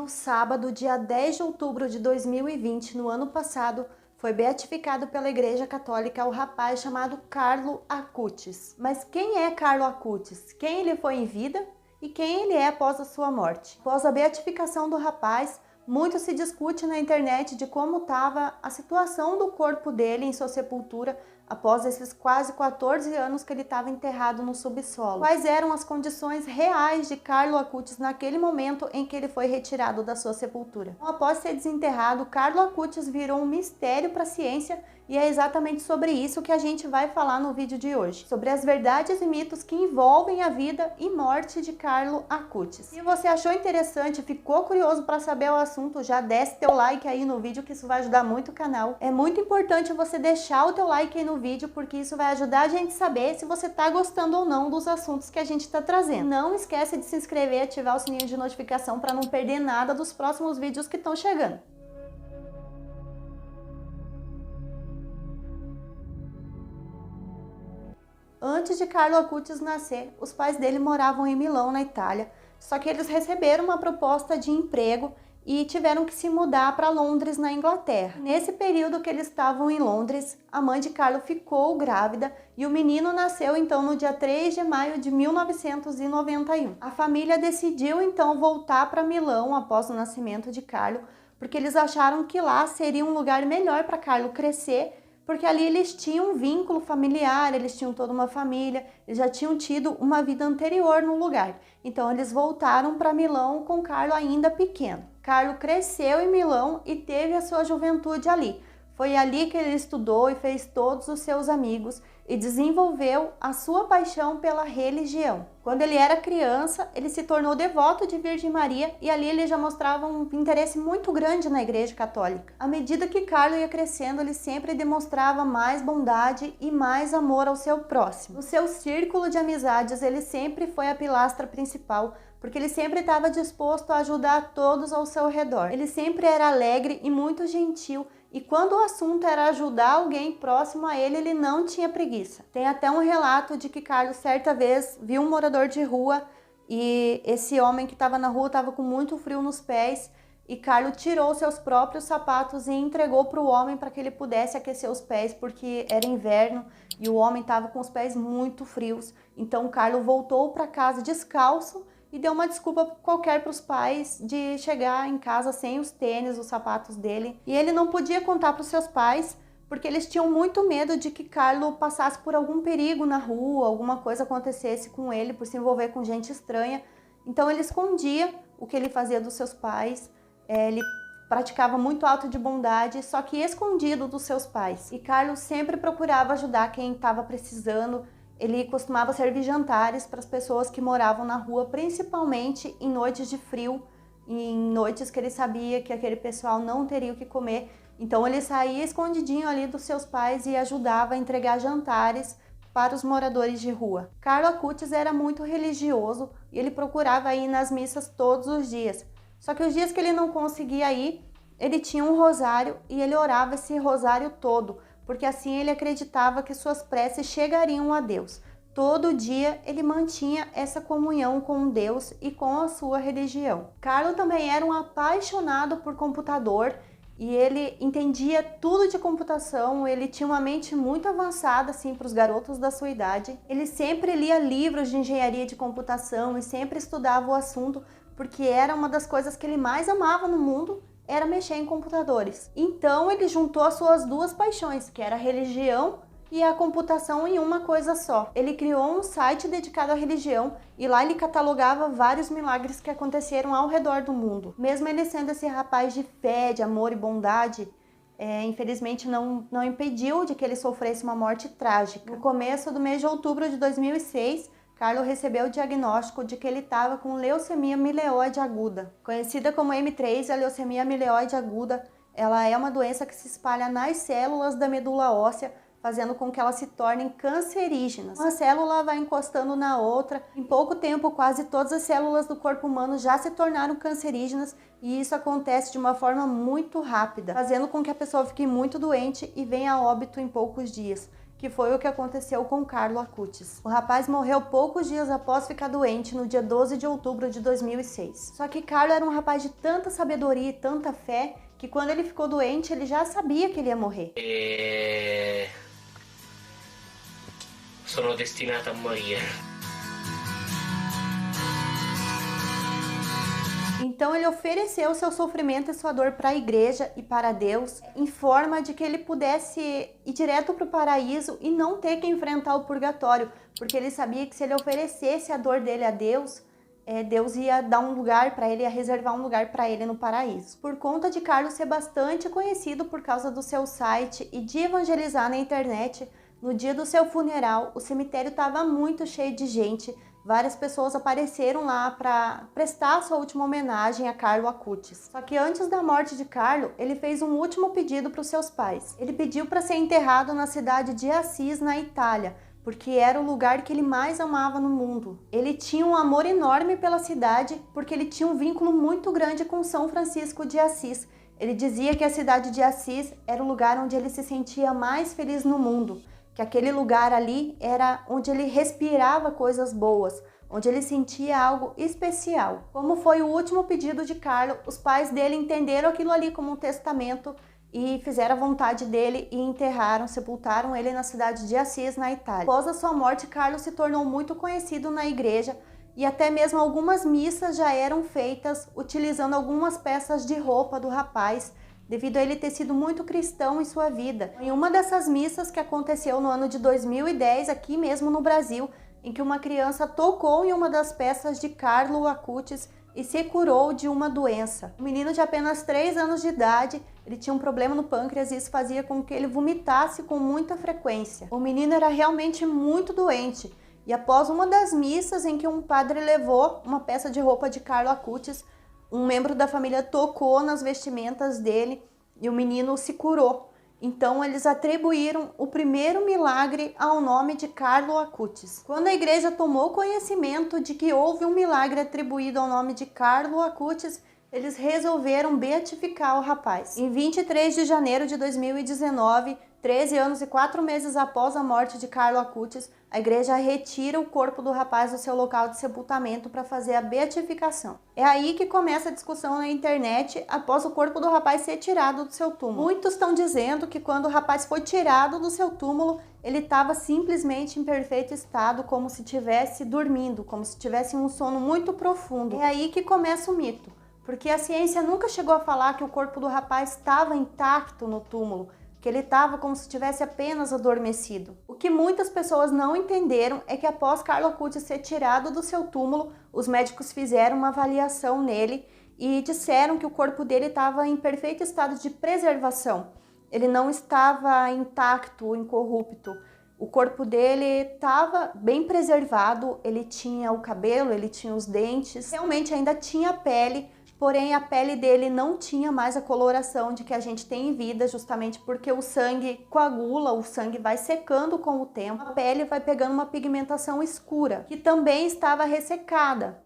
No sábado, dia 10 de outubro de 2020, no ano passado, foi beatificado pela Igreja Católica o rapaz chamado Carlo Acutis. Mas quem é Carlo Acutis? Quem ele foi em vida e quem ele é após a sua morte? Após a beatificação do rapaz, muito se discute na internet de como estava a situação do corpo dele em sua sepultura após esses quase 14 anos que ele estava enterrado no subsolo. Quais eram as condições reais de Carlo Acutis naquele momento em que ele foi retirado da sua sepultura? Então, após ser desenterrado, Carlo Acutis virou um mistério para a ciência e é exatamente sobre isso que a gente vai falar no vídeo de hoje, sobre as verdades e mitos que envolvem a vida e morte de Carlo Acutis. Se você achou interessante, ficou curioso para saber o assunto, já desce teu like aí no vídeo que isso vai ajudar muito o canal. É muito importante você deixar o teu like aí no vídeo, porque isso vai ajudar a gente a saber se você tá gostando ou não dos assuntos que a gente tá trazendo. Não esquece de se inscrever e ativar o sininho de notificação para não perder nada dos próximos vídeos que estão chegando. Antes de Carlo Acutis nascer, os pais dele moravam em Milão, na Itália, só que eles receberam uma proposta de emprego e tiveram que se mudar para Londres, na Inglaterra. Nesse período que eles estavam em Londres, a mãe de Carlo ficou grávida e o menino nasceu então no dia 3 de maio de 1991. A família decidiu então voltar para Milão após o nascimento de Carlo, porque eles acharam que lá seria um lugar melhor para Carlo crescer, porque ali eles tinham um vínculo familiar, eles tinham toda uma família, eles já tinham tido uma vida anterior no lugar. Então eles voltaram para Milão com Carlo ainda pequeno. Carlo cresceu em Milão e teve a sua juventude ali. Foi ali que ele estudou e fez todos os seus amigos e desenvolveu a sua paixão pela religião. Quando ele era criança, ele se tornou devoto de Virgem Maria e ali ele já mostrava um interesse muito grande na Igreja Católica. À medida que Carlo ia crescendo, ele sempre demonstrava mais bondade e mais amor ao seu próximo. No seu círculo de amizades, ele sempre foi a pilastra principal, porque ele sempre estava disposto a ajudar todos ao seu redor. Ele sempre era alegre e muito gentil, e quando o assunto era ajudar alguém próximo a ele, ele não tinha preguiça. Tem até um relato de que Carlos certa vez viu um morador de rua e esse homem que estava na rua estava com muito frio nos pés e Carlos tirou seus próprios sapatos e entregou para o homem para que ele pudesse aquecer os pés, porque era inverno e o homem estava com os pés muito frios. Então Carlos voltou para casa descalço e deu uma desculpa qualquer para os pais de chegar em casa sem os tênis, os sapatos dele. E ele não podia contar para os seus pais, porque eles tinham muito medo de que Carlo passasse por algum perigo na rua, alguma coisa acontecesse com ele por se envolver com gente estranha. Então ele escondia o que ele fazia dos seus pais, ele praticava muito ato de bondade, só que escondido dos seus pais. E Carlo sempre procurava ajudar quem estava precisando. Ele costumava servir jantares para as pessoas que moravam na rua, principalmente em noites de frio, em noites que ele sabia que aquele pessoal não teria o que comer. Então ele saía escondidinho ali dos seus pais e ajudava a entregar jantares para os moradores de rua. Carlo Acutis era muito religioso e ele procurava ir nas missas todos os dias. Só que os dias que ele não conseguia ir, ele tinha um rosário e ele orava esse rosário todo, porque assim ele acreditava que suas preces chegariam a Deus. Todo dia ele mantinha essa comunhão com Deus e com a sua religião. Carlo também era um apaixonado por computador e ele entendia tudo de computação, ele tinha uma mente muito avançada assim para os garotos da sua idade. Ele sempre lia livros de engenharia de computação e sempre estudava o assunto, porque era uma das coisas que ele mais amava no mundo, era mexer em computadores. Então ele juntou as suas duas paixões, que era a religião e a computação, em uma coisa só. Ele criou um site dedicado à religião e lá ele catalogava vários milagres que aconteceram ao redor do mundo. Mesmo ele sendo esse rapaz de fé, de amor e bondade, infelizmente não impediu de que ele sofresse uma morte trágica. No começo do mês de outubro de 2006, Carlo recebeu o diagnóstico de que ele estava com leucemia mieloide aguda. Conhecida como M3, a leucemia mieloide aguda, ela é uma doença que se espalha nas células da medula óssea, fazendo com que elas se tornem cancerígenas. Uma célula vai encostando na outra, em pouco tempo quase todas as células do corpo humano já se tornaram cancerígenas e isso acontece de uma forma muito rápida, fazendo com que a pessoa fique muito doente e venha a óbito em poucos dias. que foi o que aconteceu com Carlo Acutis. O rapaz morreu poucos dias após ficar doente, no dia 12 de outubro de 2006. Só que Carlo era um rapaz de tanta sabedoria e tanta fé, que quando ele ficou doente, ele já sabia que ele ia morrer. Sono destinata a morire. Então ele ofereceu seu sofrimento e sua dor para a igreja e para Deus, em forma de que ele pudesse ir direto para o paraíso e não ter que enfrentar o purgatório, porque ele sabia que se ele oferecesse a dor dele a Deus, Deus ia dar um lugar para ele, ia reservar um lugar para ele no paraíso. Por conta de Carlos ser bastante conhecido por causa do seu site e de evangelizar na internet, no dia do seu funeral, o cemitério estava muito cheio de gente. Várias pessoas apareceram lá para prestar sua última homenagem a Carlo Acutis. Só que antes da morte de Carlo, ele fez um último pedido para os seus pais. Ele pediu para ser enterrado na cidade de Assis, na Itália, porque era o lugar que ele mais amava no mundo. Ele tinha um amor enorme pela cidade, porque ele tinha um vínculo muito grande com São Francisco de Assis. Ele dizia que a cidade de Assis era o lugar onde ele se sentia mais feliz no mundo, que aquele lugar ali era onde ele respirava coisas boas, onde ele sentia algo especial. Como foi o último pedido de Carlo, os pais dele entenderam aquilo ali como um testamento e fizeram a vontade dele e enterraram, sepultaram ele na cidade de Assis, na Itália. Após a sua morte, Carlo se tornou muito conhecido na igreja e até mesmo algumas missas já eram feitas utilizando algumas peças de roupa do rapaz, devido a ele ter sido muito cristão em sua vida. Em uma dessas missas que aconteceu no ano de 2010, aqui mesmo no Brasil, em que uma criança tocou em uma das peças de Carlo Acutis e se curou de uma doença. Um menino de apenas 3 anos de idade, ele tinha um problema no pâncreas e isso fazia com que ele vomitasse com muita frequência. O menino era realmente muito doente e após uma das missas em que um padre levou uma peça de roupa de Carlo Acutis, um membro da família tocou nas vestimentas dele e o menino se curou. Então eles atribuíram o primeiro milagre ao nome de Carlo Acutis. Quando a igreja tomou conhecimento de que houve um milagre atribuído ao nome de Carlo Acutis, eles resolveram beatificar o rapaz. Em 23 de janeiro de 2019, 13 anos e 4 meses após a morte de Carlo Acutis, a igreja retira o corpo do rapaz do seu local de sepultamento para fazer a beatificação. É aí que começa a discussão na internet após o corpo do rapaz ser tirado do seu túmulo. Muitos estão dizendo que quando o rapaz foi tirado do seu túmulo, ele estava simplesmente em perfeito estado, como se estivesse dormindo, como se tivesse um sono muito profundo. É aí que começa o mito, porque a ciência nunca chegou a falar que o corpo do rapaz estava intacto no túmulo, que ele estava como se tivesse apenas adormecido. O que muitas pessoas não entenderam é que após Carlo Acutis ser tirado do seu túmulo, os médicos fizeram uma avaliação nele e disseram que o corpo dele estava em perfeito estado de preservação. Ele não estava intacto, incorrupto. O corpo dele estava bem preservado, ele tinha o cabelo, ele tinha os dentes, realmente ainda tinha pele, porém a pele dele não tinha mais a coloração de que a gente tem em vida, justamente porque o sangue coagula, o sangue vai secando com o tempo, a pele vai pegando uma pigmentação escura, que também estava ressecada.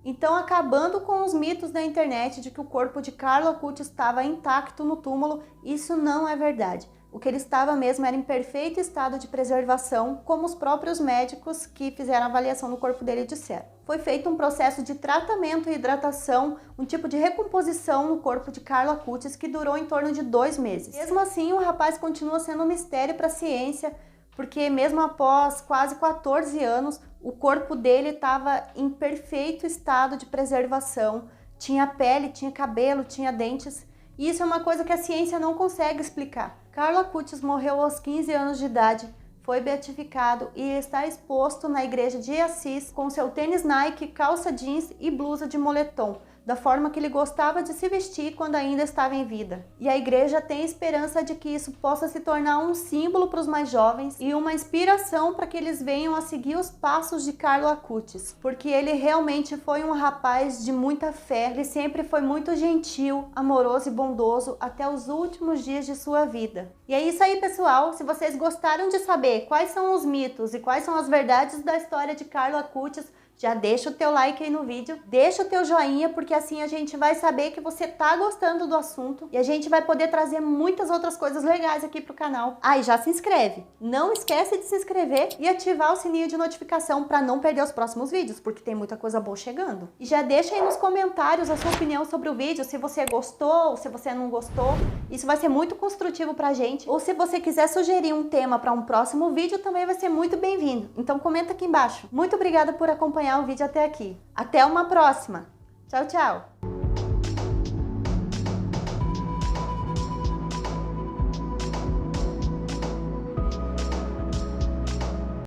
Então, acabando com os mitos da internet de que o corpo de Carlo Acutis estava intacto no túmulo, isso não é verdade. O que ele estava mesmo era em perfeito estado de preservação, como os próprios médicos que fizeram a avaliação do corpo dele disseram. Foi feito um processo de tratamento e hidratação, um tipo de recomposição no corpo de Carlo Acutis que durou em torno de 2 meses. Mesmo assim, o rapaz continua sendo um mistério para a ciência, porque mesmo após quase 14 anos, o corpo dele estava em perfeito estado de preservação, tinha pele, tinha cabelo, tinha dentes, e isso é uma coisa que a ciência não consegue explicar. Carlo Acutis morreu aos 15 anos de idade, foi beatificado e está exposto na igreja de Assis com seu tênis Nike, calça jeans e blusa de moletom, da forma que ele gostava de se vestir quando ainda estava em vida. E a igreja tem esperança de que isso possa se tornar um símbolo para os mais jovens e uma inspiração para que eles venham a seguir os passos de Carlo Acutis, porque ele realmente foi um rapaz de muita fé, ele sempre foi muito gentil, amoroso e bondoso até os últimos dias de sua vida. E é isso aí, pessoal. Se vocês gostaram de saber quais são os mitos e quais são as verdades da história de Carlo Acutis, já deixa o teu like aí no vídeo, deixa o teu joinha, porque assim a gente vai saber que você tá gostando do assunto e a gente vai poder trazer muitas outras coisas legais aqui pro canal. Ah, e já se inscreve. Não esquece de se inscrever e ativar o sininho de notificação para não perder os próximos vídeos, porque tem muita coisa boa chegando. E já deixa aí nos comentários a sua opinião sobre o vídeo, se você gostou ou se você não gostou. Isso vai ser muito construtivo pra gente. Ou se você quiser sugerir um tema para um próximo vídeo, também vai ser muito bem-vindo. Então comenta aqui embaixo. Muito obrigada por acompanhar o vídeo até aqui. Até uma próxima. Tchau, tchau!